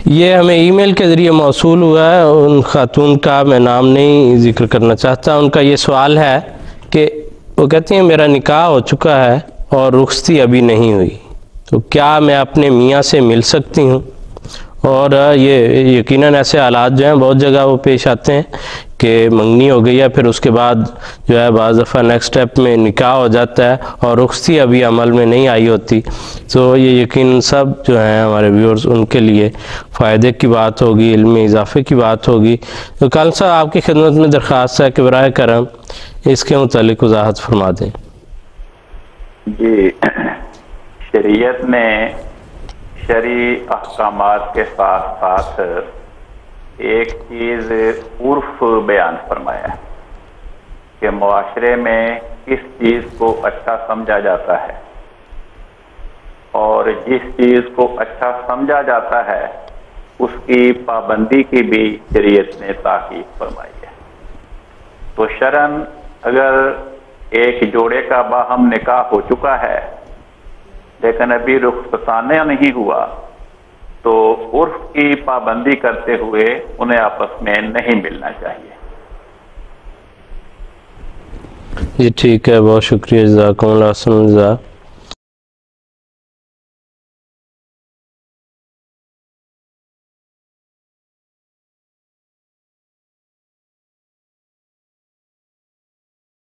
یہ ہمیں ای میل کے ذریعے موصول ہوا ہے، ان خاتون کا میں نام نہیں ذکر کرنا چاہتا۔ ان کا یہ سوال ہے کہ وہ کہتی ہیں میرا نکاح ہو چکا ہے اور رخصتی ابھی نہیں ہوئی، تو کیا میں اپنے میاں سے مل سکتی ہوں؟ اور یہ یقیناً ایسے حالات جو ہیں بہت جگہ وہ پیش آتے ہیں کہ منگنی ہو گئی ہے، پھر اس کے بعد جو ہے بعض دفعہ نیکسٹ اسٹیپ میں نکاح ہو جاتا ہے اور رخصتی ابھی عمل میں نہیں آئی ہوتی۔ تو یہ یقیناً سب جو ہیں ہمارے ویورز ان کے لیے فائدے کی بات ہوگی، علم میں اضافے کی بات ہوگی۔ تو کل صاحب آپ کی خدمت میں درخواست ہے کہ براہ کرم اس کے متعلق وضاحت فرما دیں۔ جی، شریعت نے شرعی احکامات کے ساتھ ساتھ ایک چیز عرف بیان فرمایا ہے کہ معاشرے میں کس چیز کو اچھا سمجھا جاتا ہے، اور جس چیز کو اچھا سمجھا جاتا ہے اس کی پابندی کی بھی شریعت نے تاکید فرمائی ہے۔ تو شرعاً اگر ایک جوڑے کا باہم نکاح ہو چکا ہے لیکن ابھی رخصتانہ نہیں ہوا، تو عرف کی پابندی کرتے ہوئے انہیں آپس میں نہیں ملنا چاہیے۔ جی ٹھیک ہے، بہت شکریہ، جزاکم اللہ خیر۔